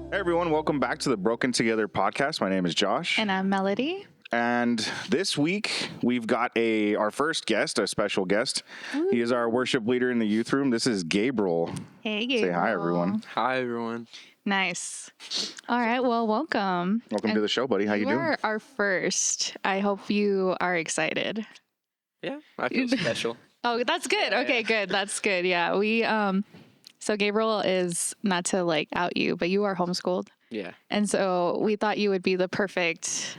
Hey everyone, welcome back to the Broken Together podcast. My name is Josh. And I'm Melody. And this week we've got our first guest, a special guest. Ooh. He is our worship leader in the youth room. This is Gabriel. Hey, Gabriel. Say hi, everyone. Hi, everyone. Nice. All right, well, welcome. Welcome to the show, buddy. How you doing? You are our first. I hope you are excited. Yeah, I feel special. Oh, that's good. Okay, good. That's good. Yeah, so Gabriel is, not to like out you, but you are homeschooled. Yeah. And so we thought you would be the perfect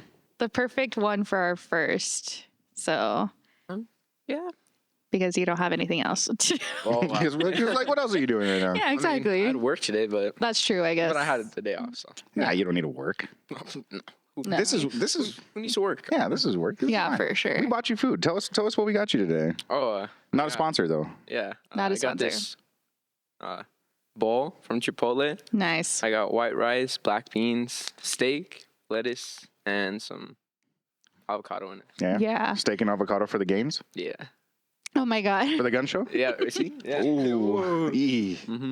one for our first. So Yeah. because you don't have anything else. Oh, wow. Because we're like, what else are you doing right now? Yeah, exactly. I had work today, but That's true, I guess. I had the day off. So Yeah, you don't need to work. No. This is who needs to work? yeah, this is work. This is Yeah, fine. for sure. We bought you food. Tell us what we got you today. Oh, Not a sponsor though. yeah. Not a I got sponsor. this bowl from Chipotle. Nice. I got white rice, black beans, steak, lettuce, and some avocado in it. Yeah. Yeah. Steak and avocado for the games Yeah. Oh my God. for the gun show. Yeah. See? Yeah. Ooh.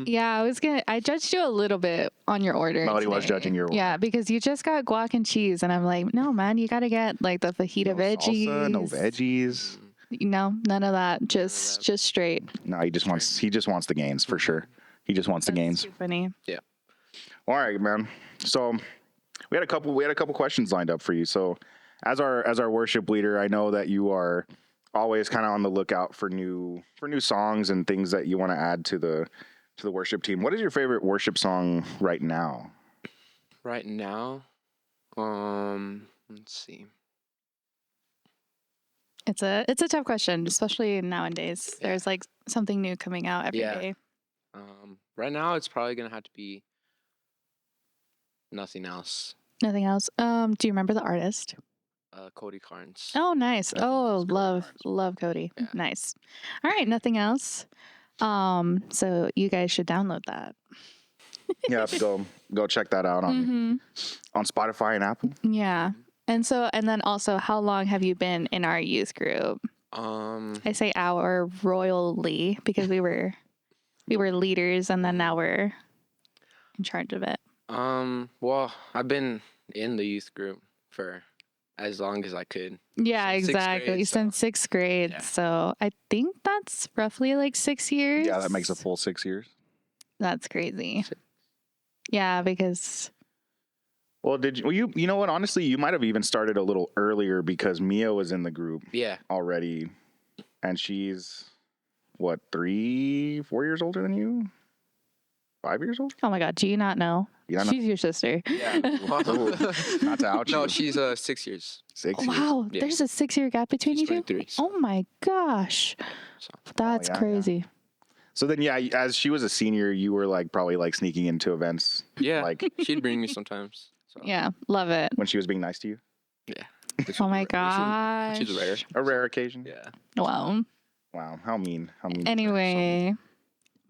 Yeah, I judged you a little bit on your order. Melody was today. judging your order. Yeah, because you just got guac and cheese, and I'm like, no, man, you got to get like the fajita veggies. Salsa, no veggies. No, none of that. Just straight. No, he just wants the gains for sure. He just wants the gains. Too funny. Yeah. All right, man. So we had a couple questions lined up for you. So as our worship leader, I know that you are always kind of on the lookout for new songs and things that you want to add to the worship team. What is your favorite worship song right now? Right now, let's see. It's a tough question, especially nowadays. Yeah. There's like something new coming out every day. Right now, it's probably gonna have to be Nothing Else. Nothing else. Do you remember the artist? Cody Carnes. Oh, nice. Oh, Cody love Cody. Yeah. Nice. All right, Nothing Else. So you guys should download that. Yeah, go check that out on Spotify and Apple. Yeah. And then also, how long have you been in our youth group? I say our royally because we were leaders, and then now we're in charge of it. Well, I've been in the youth group for as long as I could. Yeah, Since sixth exactly. grade, so- Since sixth grade. Yeah. So I think that's roughly like 6 years. Yeah, that makes a full 6 years. That's crazy. Yeah, because Well, you know what? Honestly, you might have even started a little earlier because Mia was in the group Yeah. already, and she's what, 3-4 years older than you? 5 years old? oh my God, do you not know? You don't know? She's your sister. Yeah. Not to out you. No, she's 6 years. 6 years. Wow, Yeah. there's a 6-year gap between She's you two? 23. So, Oh my gosh. That's yeah, crazy. So then, yeah, as she was a senior, you were like probably like sneaking into events, yeah. like She'd bring me sometimes. So. Yeah, love it. when she was being nice to you. Yeah. Oh my gosh. She's rare. A rare occasion. Yeah. Wow. Wow, how mean. Anyway,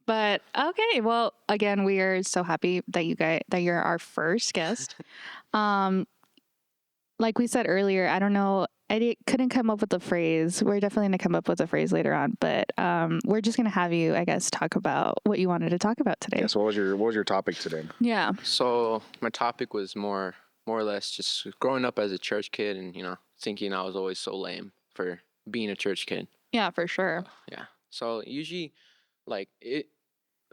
but okay. Well, again, we are so happy that you're our first guest. Like we said earlier, I don't know. Couldn't come up with the phrase. We're definitely gonna come up with a phrase later on, but we're just gonna have you, I guess, talk about what you wanted to talk about today. Yeah, so what was your topic today? Yeah. So my topic was more or less just growing up as a church kid and, thinking I was always so lame for being a church kid. Yeah, for sure. Yeah. So usually, like, it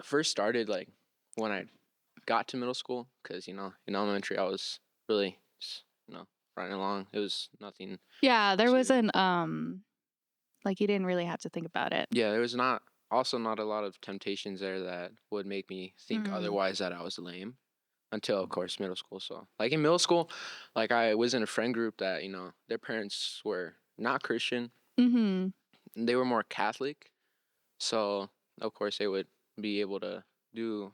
first started, like, when I got to middle school because, in elementary I was really just, running along. It was nothing. Yeah, there to- wasn't like you didn't really have to think about it. Yeah, there was not a lot of temptations there that would make me think otherwise that I was lame until, of course, middle school. So, like, in middle school, like, I was in a friend group that, their parents were not Christian. Mm-hmm. They were more Catholic. So, of course, they would be able to do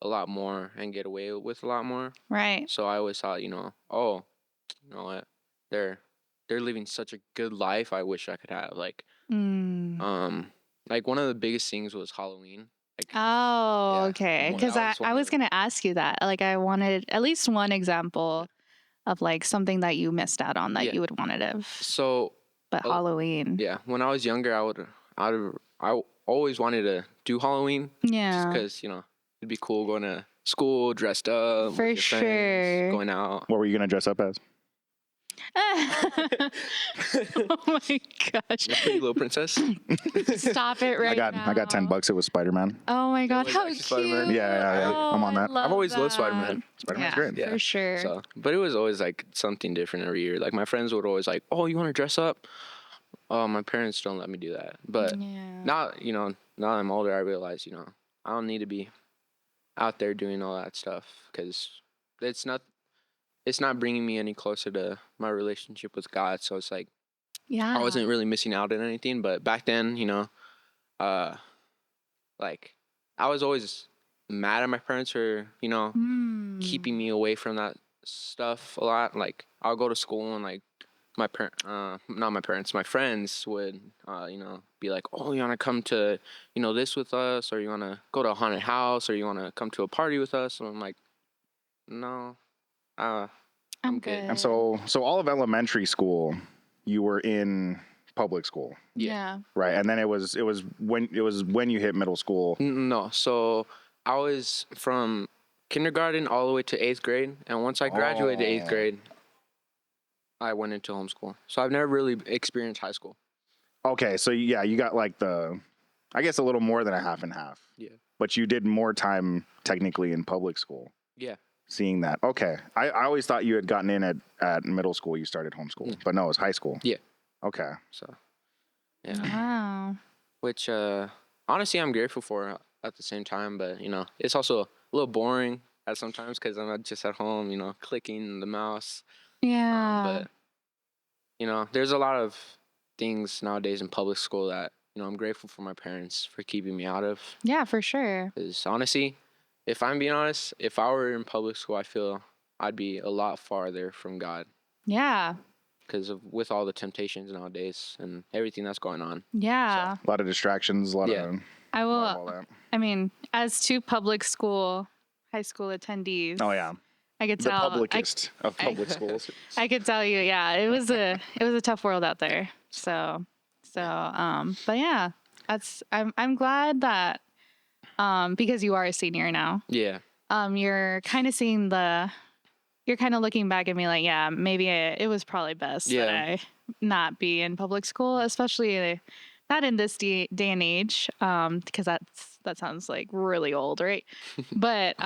a lot more and get away with a lot more. Right. So I always thought, oh, you know what? They're living such a good life. I wish I could have. Like, like one of the biggest things was Halloween. Like, Oh, yeah, okay. well, Because that was I one was of- going to ask you that. Like, I wanted at least one example of like something that you missed out on that Yeah. you would want to have. So But Halloween. yeah, when I was younger, I always wanted to do Halloween. Yeah. Just because it'd be cool going to school, dressed up, For with your sure. friends, going out. What were you gonna dress up as? Oh my gosh. A pretty little princess. Stop it right now. I got $10. It was Spider-Man. Oh my god, was how actually cute. Spider-Man. Yeah. Oh, I'm on I that. love I've always loved that. Spider-Man. Spider-Man's Yeah, great. Yeah. for sure. So, but it was always like something different every year. Like my friends would always like, "Oh, you want to dress up?" Oh, my parents don't let me do that. But Yeah. now, now I'm older, I realize, I don't need to be out there doing all that stuff because it's not bringing me any closer to my relationship with God. So it's like Yeah. I wasn't really missing out on anything. But back then, like I was always mad at my parents for keeping me away from that stuff a lot. Like I'll go to school and like not my parents, my friends would be like, "Oh, you want to come to this with us, or you want to go to a haunted house, or you want to come to a party with us?" And I'm like, "No, I'm good." And so all of elementary school, you were in public school, Yeah. right? And then it was when you hit middle school. No, so I was from kindergarten all the way to 8th grade, and once I graduated 8th grade, I went into homeschool. So I've never really experienced high school. Okay, so yeah, you got like I guess a little more than a half and half. Yeah. But you did more time technically in public school. Yeah. Seeing that. Okay. I always thought you had gotten in at middle school, you started homeschool. But no, it was high school. Yeah. Okay. So, yeah. Wow. Which, honestly, I'm grateful for at the same time. But, it's also a little boring at sometimes because I'm not just at home, clicking the mouse. Yeah. But, there's a lot of things nowadays in public school that, I'm grateful for my parents for keeping me out of. Yeah, for sure. Because honestly, if I'm being honest, if I were in public school, I feel I'd be a lot farther from God. Yeah. Because with all the temptations nowadays and everything that's going on. Yeah. A lot of distractions, a lot of all that. I mean, as two public school, high school attendees. Oh yeah. I could The tell. publicist of public schools. I could tell you, yeah, it was a tough world out there. So, but yeah, I'm glad that, because you are a senior now. Yeah. You're kind of you're kind of looking back at me like, yeah, maybe it was probably best that I not be in public school, especially not in this day and age, because that sounds like really old, right? But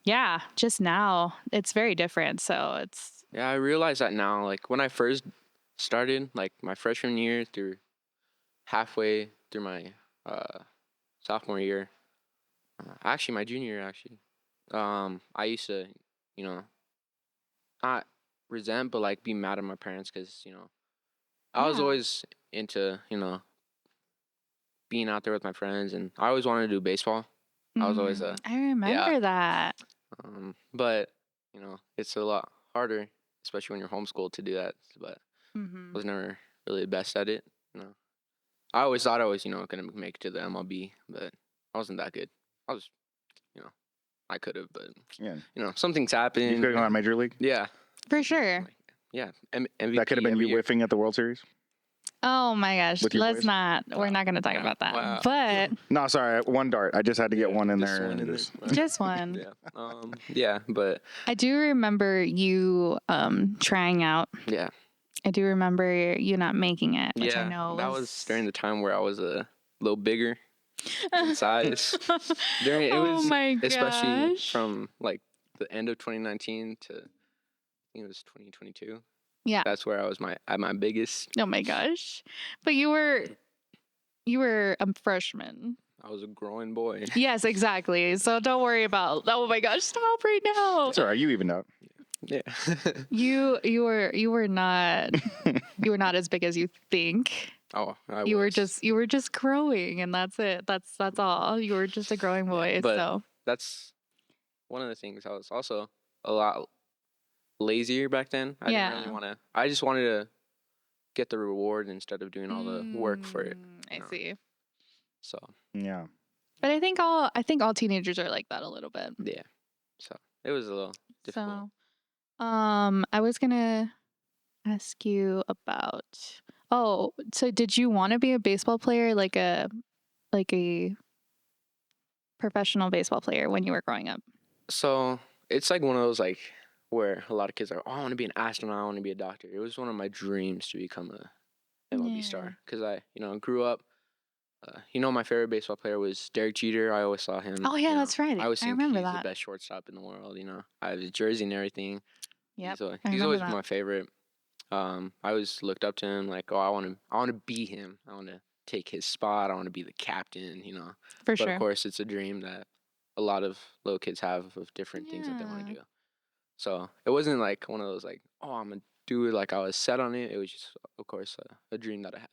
yeah, just now it's very different. So it's I realize that now. Like when I first started, like my freshman year through halfway through my sophomore year, actually my junior year, I used to, not resent, but like be mad at my parents because, I was always into, being out there with my friends, and I always wanted to do baseball. I was always I remember that. But, it's a lot harder, especially when you're homeschooled, to do that. But I was never really the best at it. I always thought I was, going to make it to the MLB, but I wasn't that good. I was, I could have, but, some things happened. You could have gone Major League? Yeah. For sure. Yeah. MVP that could have been you whiffing at the World Series? Oh my gosh. Let's not. We're not going to talk about that. Wow. But no, sorry. One dart. I just had to get one in just there. One in just one. Yeah. But I do remember you trying out. Yeah. I do remember you not making it, which I know that was during the time where I was a little bigger in size. It was, my gosh. especially from like the end of 2019 to I think it was 2022. Yeah, that's where I was at my biggest. Oh my gosh! But you were a freshman. I was a growing boy. Yes, exactly. So don't worry about. Oh my gosh! Stop right now. It's all right. You evened out. Yeah. you were not as big as you think. Oh, you were just growing, and that's it. That's all. You were just a growing boy. But so that's one of the things. I was also a lot lazier back then. I didn't really want to. I just wanted to get the reward instead of doing all the work for it. I see. So yeah. But I think all teenagers are like that a little bit. Yeah. So it was a little difficult. So, I was gonna ask you about. Oh, so did you want to be a baseball player, like a professional baseball player when you were growing up? So it's like one of those like where a lot of kids are, oh, I want to be an astronaut, I want to be a doctor. It was one of my dreams to become a MLB star because I, grew up. My favorite baseball player was Derek Jeter. I always saw him. Oh, yeah, that's right. I always think remember he's the that. best shortstop in the world. I have his jersey and everything. Yep, He's always been my favorite. I always looked up to him like, oh, I want to be him. I want to take his spot. I want to be the captain. For But sure. of course, it's a dream that a lot of little kids have of different things that they want to do. So it wasn't like one of those like, oh, I'm gonna do it like I was set on it. It was just, of course, a dream that I had.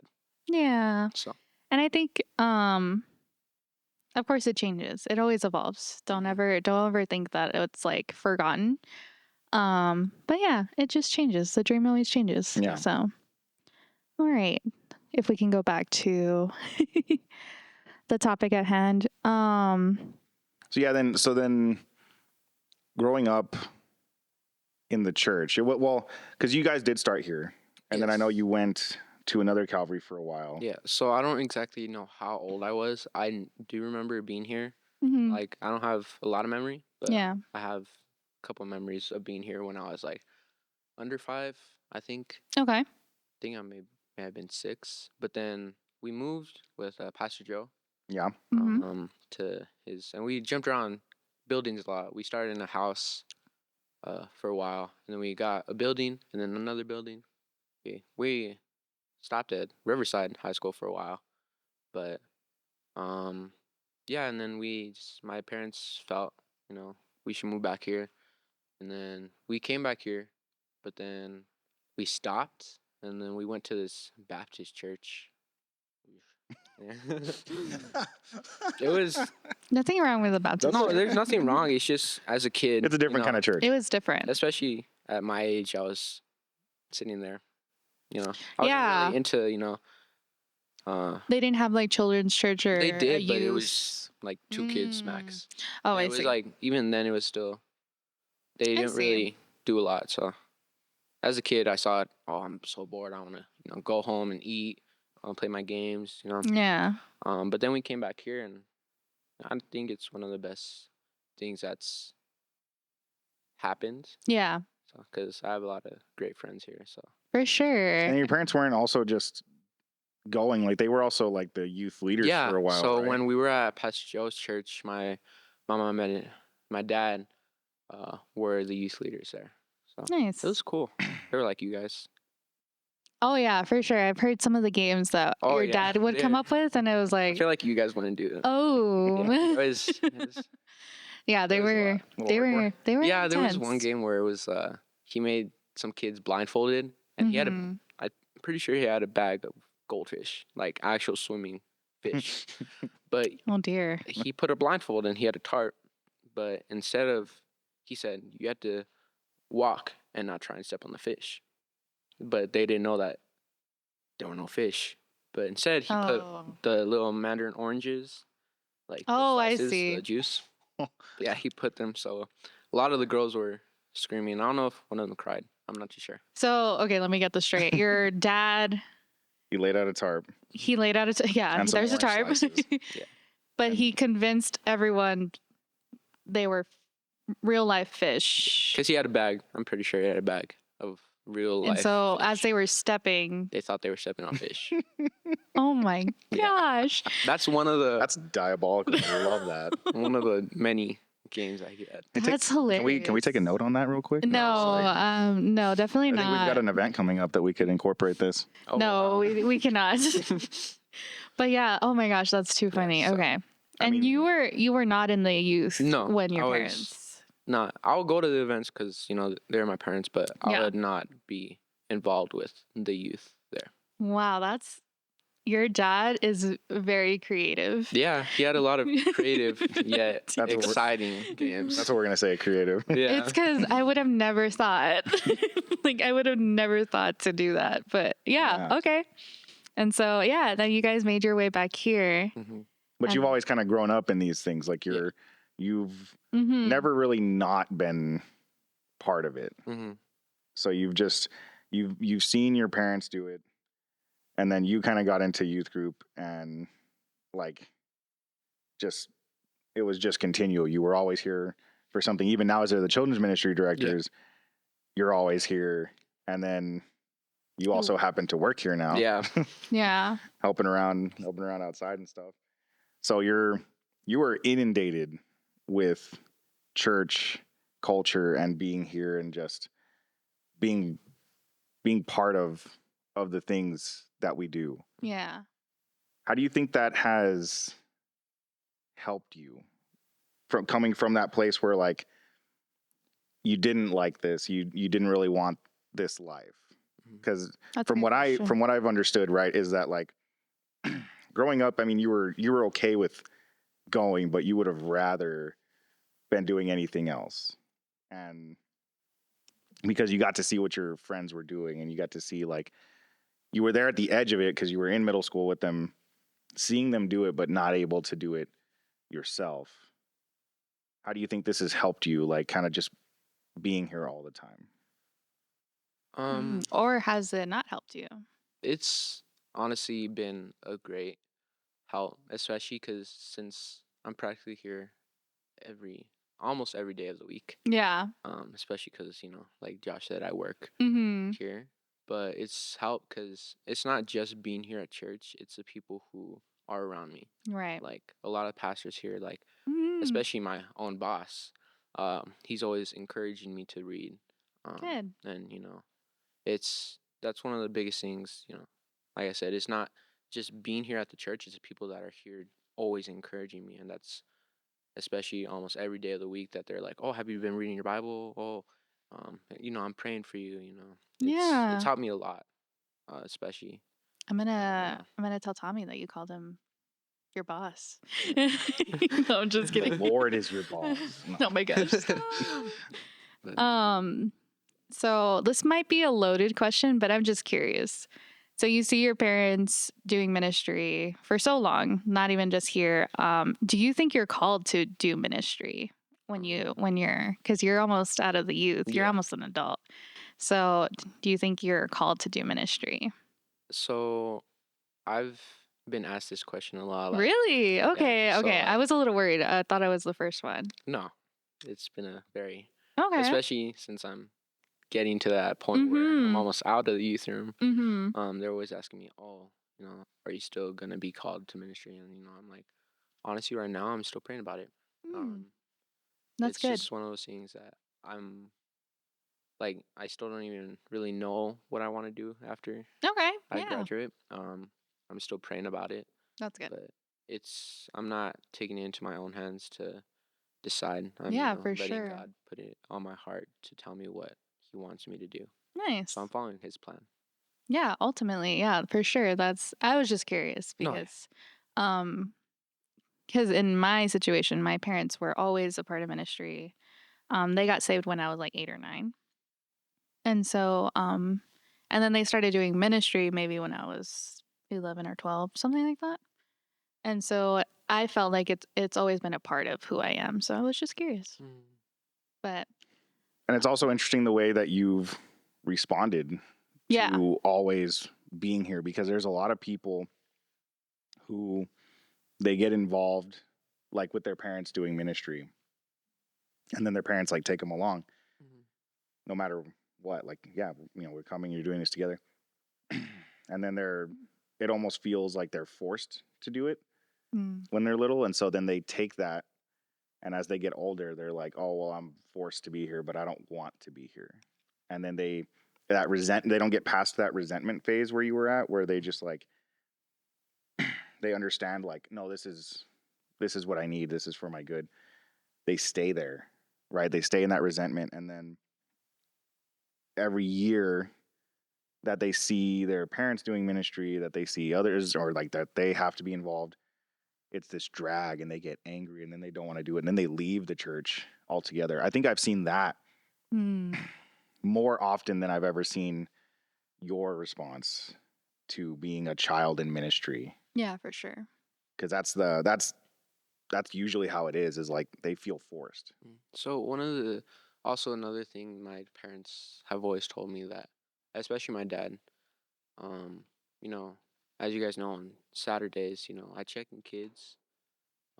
Yeah. So. And I think, of course, it changes. It always evolves. Don't ever think that it's like forgotten. But yeah, it just changes. The dream always changes. Yeah. So, all right. If we can go back to the topic at hand. So then growing up in the church, well, because you guys did start here, and then I know you went to another Calvary for a while. Yeah, so I don't exactly know how old I was. I do remember being here. Mm-hmm. Like, I don't have a lot of memory, but yeah. I have a couple memories of being here when I was like under 5, I think. Okay. I think I may have been 6, but then we moved with Pastor Joe. Yeah. Mm-hmm. To his, and we jumped around buildings a lot. We started in a house for a while, and then we got a building, and then another building. We stopped at Riverside High School for a while, but yeah, and then my parents felt we should move back here, and then we came back here, but then we stopped, and then we went to this Baptist church. Yeah. It was nothing wrong with the Baptist. No, there's nothing wrong. It's just as a kid, it's a different kind of church. It was different, especially at my age. I was sitting there, I was really into they didn't have like children's church or they did, but youth. It was like 2 kids max. Oh, and I it was see. like even then it was still they didn't really do a lot. So as a kid, I saw it. Oh, I'm so bored. I want to go home and eat. I want to play my games. Yeah. But then we came back here, and I think it's one of the best things that's happened. Yeah. So, because I have a lot of great friends here. So for sure. And your parents weren't also just going, like they were also like the youth leaders for a while. So right? when we were at Pastor Joe's church, my mom and my dad were the youth leaders there. So nice. It was cool. They were like you guys. Oh yeah, for sure. I've heard some of the games that your dad would come up with, and it was like, I feel like you guys wouldn't do it. Oh. It was yeah, they were. Yeah, intense. There was one game where it was he made some kids blindfolded, and he had I'm pretty sure he had a bag of goldfish, like actual swimming fish. But oh dear, he put a blindfold and he had a tarp, but instead of, he said you had to walk and not try and step on the fish. But they didn't know that there were no fish. But instead he put the little mandarin oranges, like slices, I see, the juice. Yeah, he put them. So a lot of the girls were screaming. I don't know if one of them cried. I'm not too sure. So okay, let me get this straight. Your dad. He laid out a tarp. Yeah, there's a tarp. Yeah. But he convinced everyone they were real life fish. Because he had a bag. I'm pretty sure he had a bag of real life. And so fish. as they were stepping, they thought they were stepping on fish. Oh my gosh. That's one of the. That's diabolical. I love that. One of the many games I had. That's hilarious. Can we take a note on that real quick? No, no, definitely not. I think we've got an event coming up that we could incorporate this. Oh, no, wow. we cannot. But yeah, oh my gosh, that's too funny. So, okay. And you were not in the youth when your parents. No, I'll go to the events because they're my parents, but I would not be involved with the youth there. Wow, your dad is very creative. Yeah, he had a lot of creative yet exciting games. That's what we're gonna say, creative. Yeah, it's because I would have never thought. I would have never thought to do that. But yeah, okay. And so then you guys made your way back here. Mm-hmm. But you've always kind of grown up in these things. Like you've never really not been part of it. Mm-hmm. So you've seen your parents do it, and then you kind of got into youth group, and it was just continual. You were always here for something. Even now, as they're the children's ministry directors, you're always here, and then you also happen to work here now. Yeah. Yeah. helping around outside and stuff. So you are inundated with church culture and being here and just being part of the things that we do. Yeah. How do you think that has helped you from coming from that place where like you didn't like this, you didn't really want this life? Because from what I've understood, right, is that like growing up, I mean, you were okay with going, but you would have rather been doing anything else. And because you got to see what your friends were doing and you got to see like you were there at the edge of it because you were in middle school with them, seeing them do it, but not able to do it yourself. How do you think this has helped you, like kind of just being here all the time? Or has it not helped you? It's honestly been a great help, especially because since I'm practically here almost every day of the week. Yeah. Especially because, you know, like Josh said, I work Mm-hmm. here. But it's helped because it's not just being here at church, it's the people who are around me. Right. Like a lot of pastors here, like especially my own boss, he's always encouraging me to read. Good. And, you know, that's one of the biggest things, you know, like I said, it's not just being here at the church, it's the people that are here always encouraging me. And that's especially almost every day of the week that they're like, oh, have you been reading your Bible? Oh, you know, I'm praying for you, you know. It's helped me a lot, especially. I'm gonna tell Tommy that you called him your boss. No, I'm just kidding. The Lord is your boss. No. Oh my gosh. So this might be a loaded question, but I'm just curious. So you see your parents doing ministry for so long, not even just here. Do you think you're called to do ministry when you're, because you're almost out of the youth, you're almost an adult. So do you think you're called to do ministry? So I've been asked this question a lot. Really? Okay. Yeah, so, okay. I was a little worried. I thought I was the first one. No, it's been a very, Okay. especially since I'm getting to that point where I'm almost out of the youth room. They're always asking me, oh, you know, are you still going to be called to ministry? And, you know, I'm like, honestly, right now, I'm still praying about it. That's good. It's just one of those things that I'm like, I still don't even really know what I want to do after I graduate. I'm still praying about it. That's good. But I'm not taking it into my own hands to decide. I'm for letting sure. God put it on my heart to tell me what He wants me to do. Nice. So I'm following His plan. Yeah, ultimately, yeah, for sure. I was just curious because, because in my situation, my parents were always a part of ministry. They got saved when I was like 8 or 9. And so, and then they started doing ministry maybe when I was 11 or 12, something like that. And so I felt like it's always been a part of who I am. So I was just curious. But And it's also interesting the way that you've responded to always being here, because there's a lot of people who they get involved like with their parents doing ministry, and then their parents like take them along no matter what, like, yeah, you know, we're coming, you're doing this together. And then it almost feels like they're forced to do it when they're little. And so then they take that, and as they get older, they're like, oh, well, I'm forced to be here, but I don't want to be here. And then they don't get past that resentment phase where you were at, where they just like, they understand like, no, this is what I need. This is for my good. They stay there, right? They stay in that resentment. And then every year that they see their parents doing ministry, that they see others, or like that they have to be involved, it's this drag, and they get angry, and then they don't want to do it. And then they leave the church altogether. I think I've seen that more often than I've ever seen your response to being a child in ministry. Yeah, for sure. Because that's usually how it is like they feel forced. So also another thing my parents have always told me, that especially my dad, you know, as you guys know, on Saturdays, you know, I check in kids,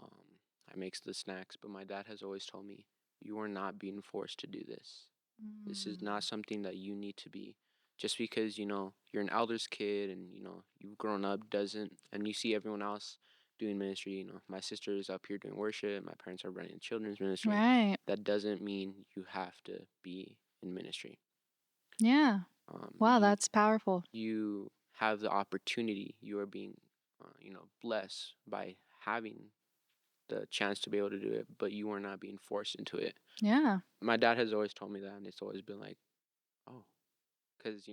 I make the snacks, but my dad has always told me, you are not being forced to do this. This is not something that you need to be. Just because, you're an elder's kid and, you've grown up and you see everyone else doing ministry, my sister is up here doing worship, my parents are running a children's ministry. Right. That doesn't mean you have to be in ministry. Yeah. Wow, that's powerful. You have the opportunity. You are being, blessed by having the chance to be able to do it, but you are not being forced into it. Yeah. My dad has always told me that, and it's always been like, oh, because,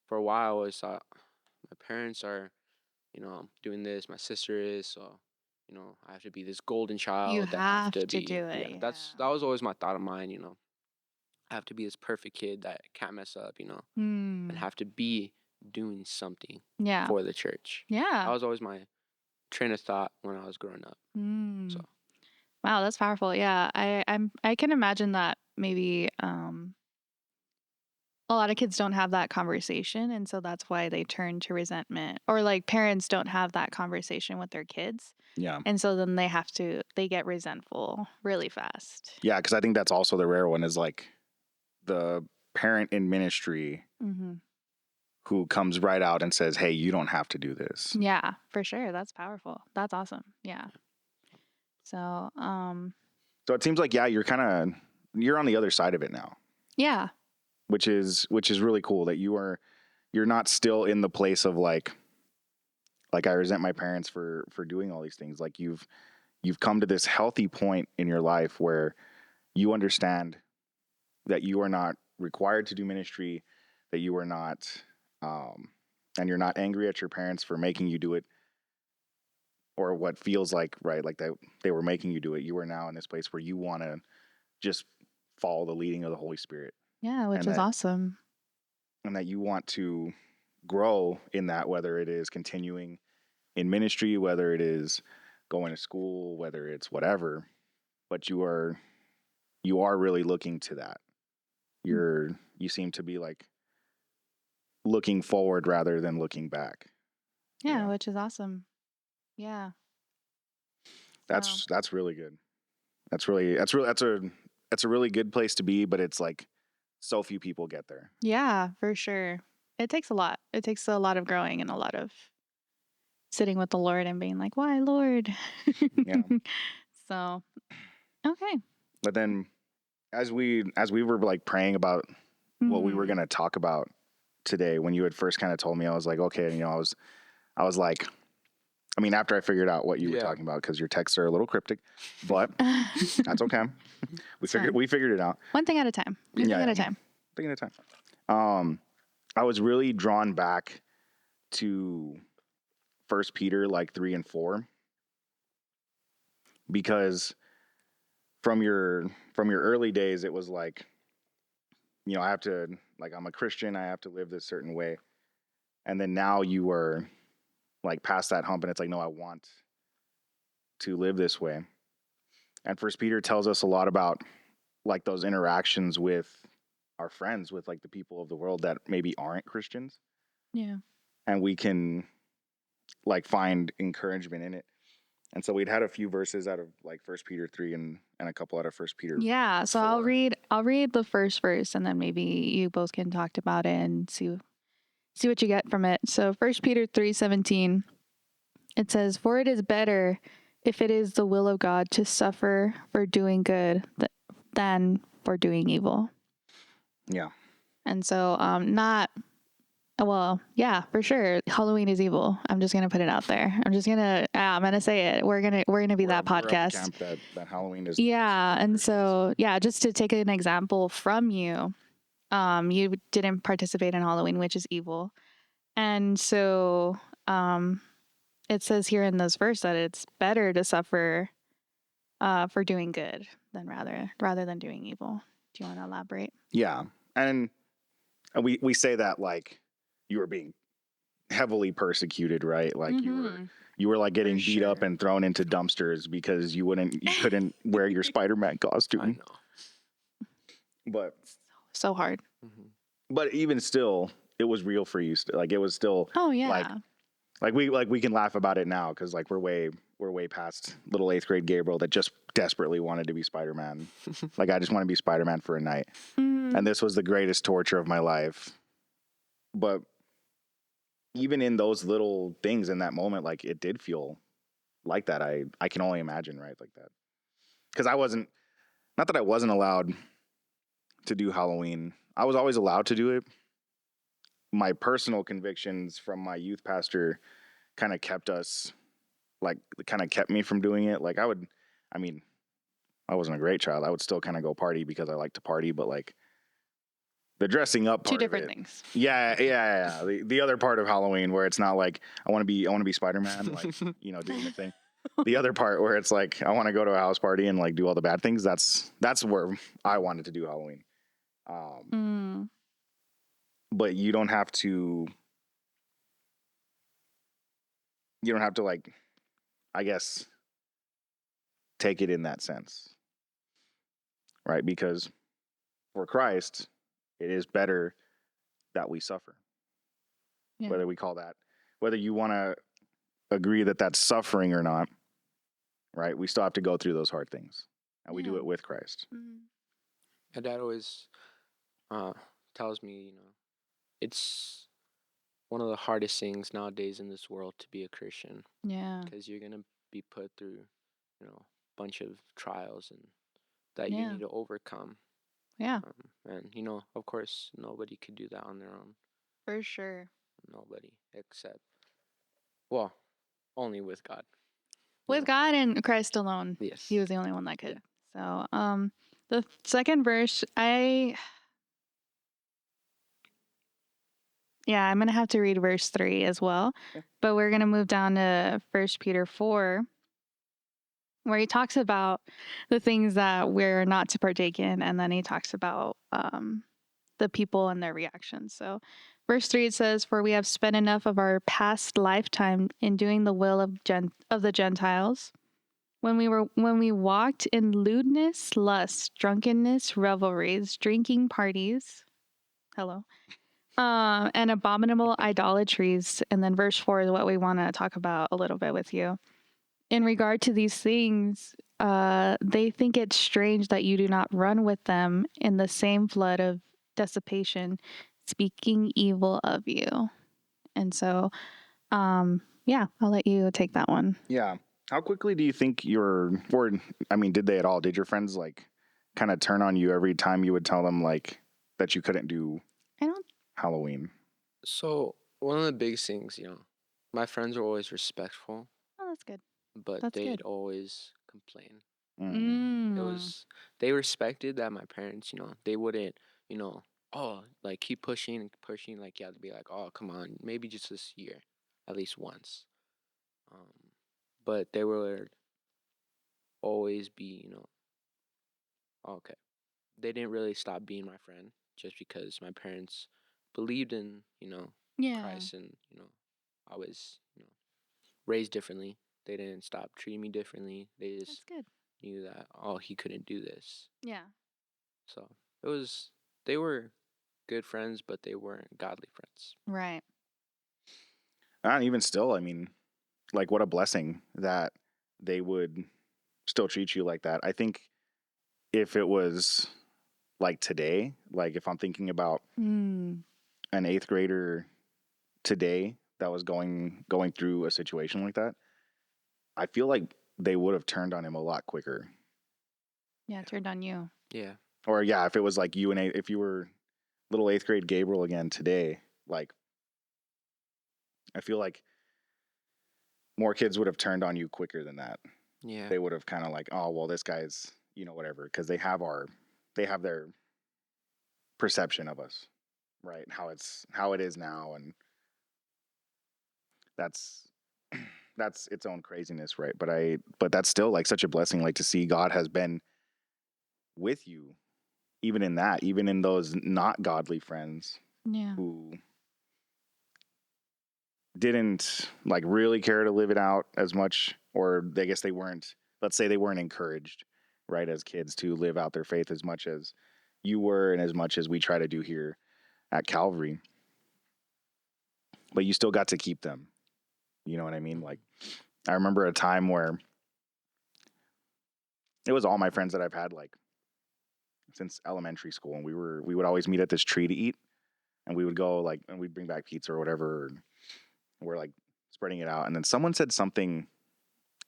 for a while I always thought my parents are, doing this, my sister is, so, I have to be this golden child. You that have to be, do it. Yeah, that was always my thought of mine, I have to be this perfect kid that can't mess up, and have to be doing something for the church. Yeah. That was always my train of thought when I was growing up. So. Wow, that's powerful. Yeah, I can imagine that maybe a lot of kids don't have that conversation, and so that's why they turn to resentment, or like parents don't have that conversation with their kids. Yeah. And so then they get resentful really fast. Yeah, because I think that's also the rare one is like the parent in ministry who comes right out and says, hey, you don't have to do this. Yeah, for sure. That's powerful. That's awesome. Yeah. So, So it seems like, yeah, you're on the other side of it now. Yeah. Which is really cool that you're not still in the place of like I resent my parents for doing all these things. Like you've come to this healthy point in your life where you understand that you are not required to do ministry, that you are not, and you're not angry at your parents for making you do it, or what feels like, right, like that they were making you do it. You are now in this place where you want to just follow the leading of the Holy Spirit. Yeah, which is awesome. And that you want to grow in that, whether it is continuing in ministry, whether it is going to school, whether it's whatever, but you are really looking to that. You seem to be like looking forward rather than looking back. Yeah, which is awesome. Yeah. That's really good. That's a really good place to be, but it's like so few people get there. Yeah, for sure. It takes a lot. It takes a lot of growing and a lot of sitting with the Lord and being like, why, Lord? Yeah. So, okay. But then as we were like praying about what we were going to talk about today, when you had first kind of told me, I was like, okay. I was like, I mean, after I figured out what you were talking about, because your texts are a little cryptic, but that's okay. We figured it out. One thing at a time. One thing at a time. I was really drawn back to 1 Peter 3 and 4, because from your early days, it was like, I have to, I'm a Christian, I have to live this certain way. And then now you are past that hump and it's like, no, I want to live this way. And 1 Peter tells us a lot about those interactions with our friends, with the people of the world that maybe aren't Christians. Yeah. And we can find encouragement in it. And so we'd had a few verses out of 1 Peter 3 and a couple out of 1 Peter. Yeah. So 4. I'll read the first verse, and then maybe you both can talk about it and see what you get from it. So 1 Peter 3:17, it says, "For it is better, if it is the will of God, to suffer for doing good than for doing evil." Yeah. And so yeah, for sure, Halloween is evil. I'm just gonna put it out there. I'm gonna say it. We're gonna be that podcast. That Halloween is. Yeah, and so just to take an example from you, you didn't participate in Halloween, which is evil, and so it says here in this verse that it's better to suffer for doing good than rather than doing evil. Do you want to elaborate? Yeah, and we say that you were being heavily persecuted, right? You were getting beat up and thrown into dumpsters because you couldn't wear your Spider-Man costume. I know. But so hard. Mm-hmm. But even still, it was real for you. It was still. Oh yeah. We can laugh about it now because we're way we're way past little 8th grade Gabriel that just desperately wanted to be Spider-Man. Like, I just want to be Spider-Man for a night. And this was the greatest torture of my life. But even in those little things in that moment, like, it did feel like that. I can only imagine, right? Like that. Because not that I wasn't allowed to do Halloween. I was always allowed to do it. My personal convictions from my youth pastor kind of kept me from doing it. Like, I wasn't a great child. I would still kind of go party because I like to party, but like the dressing up part Two different of it, things. Yeah. The other part of Halloween where it's not like I want to be Spider-Man, like, doing the thing. The other part where it's like I want to go to a house party and like do all the bad things. That's where I wanted to do Halloween. But you don't have to. You don't have to, like, I guess, take it in that sense, right? Because for Christ, it is better that we suffer. Yeah. Whether you want to agree that that's suffering or not, right? We still have to go through those hard things, and we do it with Christ. My dad always tells me, it's one of the hardest things nowadays in this world to be a Christian. Yeah. Because you're going to be put through, a bunch of trials and that you need to overcome. Yeah. And, of course, nobody could do that on their own. For sure. Nobody except, well, only with God. With God and Christ alone. Yes. He was the only one that could. Yeah. So, the second verse, I'm going to have to read verse 3 as well. Yeah. But we're going to move down to 1 Peter 4, where he talks about the things that we're not to partake in. And then he talks about the people and their reactions. So verse 3, it says, "For we have spent enough of our past lifetime in doing the will of the Gentiles, when we walked in lewdness, lust, drunkenness, revelries, drinking parties." Hello. And abominable idolatries. And then verse 4 is what we want to talk about a little bit with you. In regard to these things, they think it strange that you do not run with them in the same flood of dissipation, speaking evil of you. And so, I'll let you take that one. Yeah. How quickly do you think did they at all? Did your friends like kind of turn on you every time you would tell them like that you couldn't do Halloween? So one of the biggest things, my friends are always respectful. Oh, that's good. But they'd always complain. They respected that my parents, they wouldn't, like keep pushing and pushing. Like, you have to be like, oh, come on, maybe just this year, at least once. But they would always be, okay. They didn't really stop being my friend just because my parents believed in, Christ, and, I was, raised differently. They didn't stop treating me differently. They just knew that, he couldn't do this. Yeah. So they were good friends, but they weren't godly friends. Right. And even still, like, what a blessing that they would still treat you like that. I think if it was like today, like if I'm thinking about an 8th grader today that was going through a situation like that, I feel like they would have turned on him a lot quicker. Yeah, turned on you. Yeah. Or if it was like if you were little 8th grade Gabriel again today, like I feel like more kids would have turned on you quicker than that. Yeah. They would have kind of like, oh, well, this guy's, whatever, because they have their perception of us, right? How it is now, and that's its own craziness, right? But that's still like such a blessing, like to see God has been with you, even in those not godly friends, who didn't like really care to live it out as much, or I guess they weren't. Let's say they weren't encouraged, right, as kids to live out their faith as much as you were, and as much as we try to do here at Calvary. But you still got to keep them. You know what I mean? Like, I remember a time where it was all my friends that I've had like since elementary school, and we would always meet at this tree to eat, and we would go like, and we'd bring back pizza or whatever, and we're like spreading it out, and then someone said something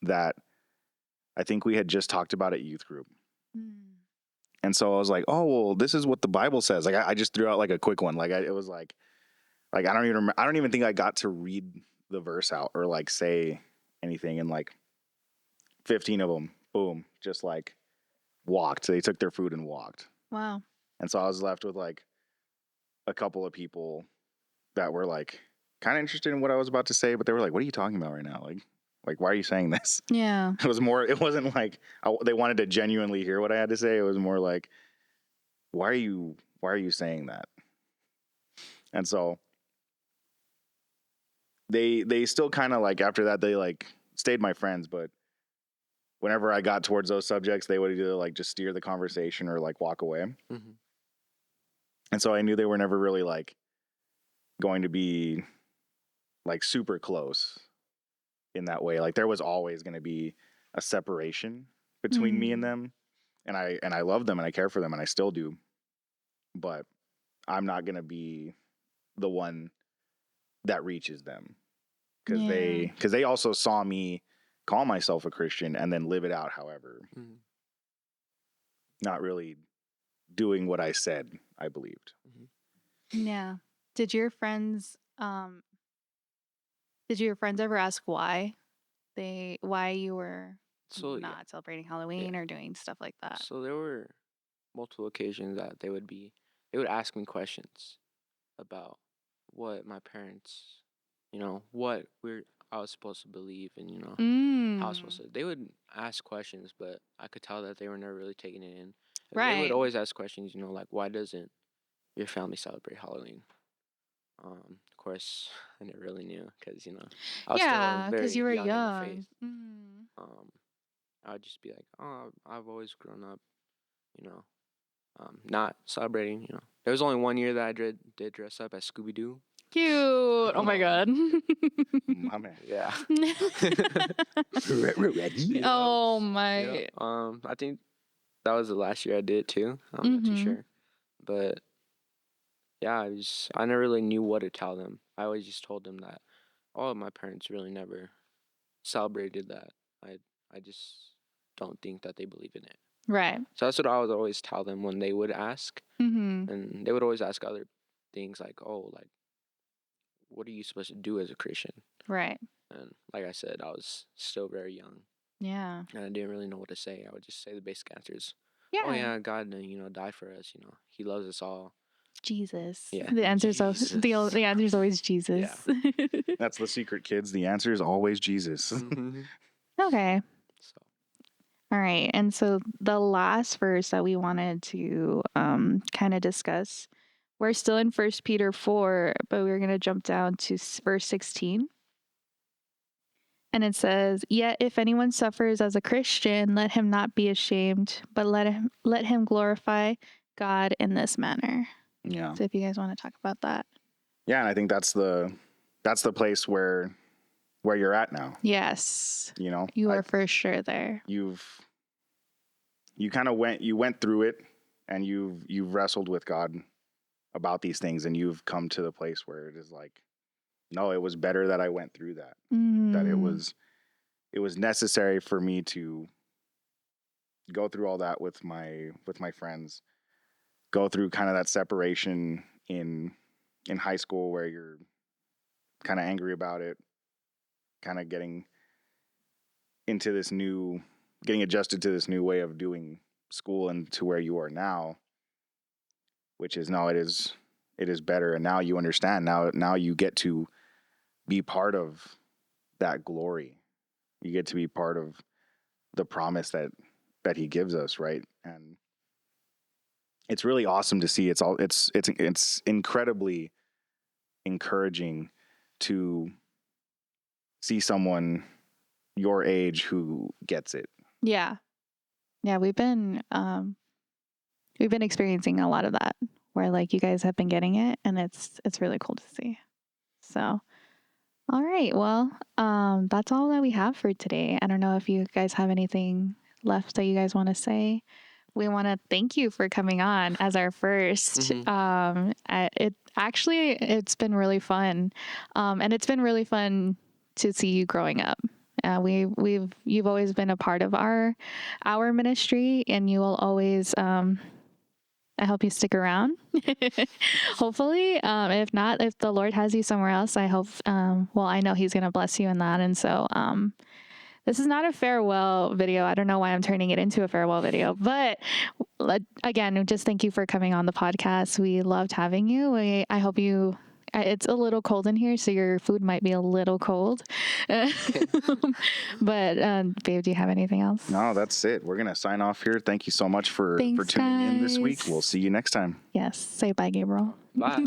that I think we had just talked about at youth group. And so I was like, oh, well, this is what the Bible says. Like, I just threw out like a quick one. Like, it was like I don't even think I got to read the verse out or like say anything. And like 15 of them, boom, just like walked. They took their food and walked. Wow. And so I was left with like a couple of people that were like kind of interested in what I was about to say, but they were like, what are you talking about right now? Like, why are you saying this? Yeah. It wasn't like they wanted to genuinely hear what I had to say. It was more like, why are you saying that? And so they still kind of like, after that, they like stayed my friends, but whenever I got towards those subjects, they would either like just steer the conversation or like walk away. Mm-hmm. And so I knew they were never really like going to be like super close in that way. Like there was always going to be a separation between me and them. And I love them and I care for them and I still do. But I'm not going to be the one that reaches them because they also saw me call myself a Christian and then live it out. However, not really doing what I said I believed. Yeah. Did your friends ever ask why you were not celebrating Halloween or doing stuff like that? So there were multiple occasions that they would ask me questions about what my parents, what I was supposed to believe, and how I was supposed to. They would ask questions, but I could tell that they were never really taking it in. Right. They would always ask questions, like, why doesn't your family celebrate Halloween? Of course, I never really knew because I was still very you were young. young. In the faith. I would just be like, oh, I've always grown up, not celebrating. There was only one year that I did dress up as Scooby-Doo. Cute. Oh my God. My man. Yeah. Ready? Oh my. Yeah. I think that was the last year I did it too. I'm not too sure, but yeah, I never really knew what to tell them. I always just told them that, oh, my parents really never celebrated that. I just don't think that they believe in it. Right. So that's what I would always tell them when they would ask. And they would always ask other things like, oh, like, what are you supposed to do as a Christian? Right. And like I said, I was still very young. Yeah. And I didn't really know what to say. I would just say the basic answers. Yeah. Oh, yeah, God, died for us. He loves us all. Jesus. Yeah. The answer's the answer's always Jesus. Yeah. That's the secret, kids. The answer is always Jesus. Okay. So. All right. And so the last verse that we wanted to kind of discuss, we're still in 1 Peter 4, but we're going to jump down to verse 16. And it says, "Yet if anyone suffers as a Christian, let him not be ashamed, but let him glorify God in this manner." Yeah. So if you guys want to talk about that. Yeah, and I think that's the place where you're at now. Yes. You are for sure there. You went through it and you've wrestled with God about these things and you've come to the place where it is like, no, it was better that I went through that. That it was necessary for me to go through all that with my friends, go through kind of that separation in high school where you're kind of angry about it, kind of getting adjusted to this new way of doing school and to where you are now, which is now it is better. And now you understand, now you get to be part of that glory. You get to be part of the promise that he gives us. Right. And it's really awesome to see. It's incredibly encouraging to see someone your age who gets it. Yeah. Yeah, we've been experiencing a lot of that where like you guys have been getting it and it's really cool to see. So All right. Well, that's all that we have for today. I don't know if you guys have anything left that you guys want to say. We want to thank you for coming on as our 1st. It's been really fun, and it's been really fun to see you growing up. You've always been a part of our ministry, and you will always. I hope you stick around. Hopefully, if not, if the Lord has you somewhere else, I hope. Well, I know He's going to bless you in that, and so. This is not a farewell video. I don't know why I'm turning it into a farewell video, but again, just thank you for coming on the podcast. We loved having you. I hope you. It's a little cold in here, so your food might be a little cold. But babe, do you have anything else? No, that's it. We're gonna sign off here. Thank you so much for tuning in this week. We'll see you next time. Yes. Say bye, Gabriel. Bye.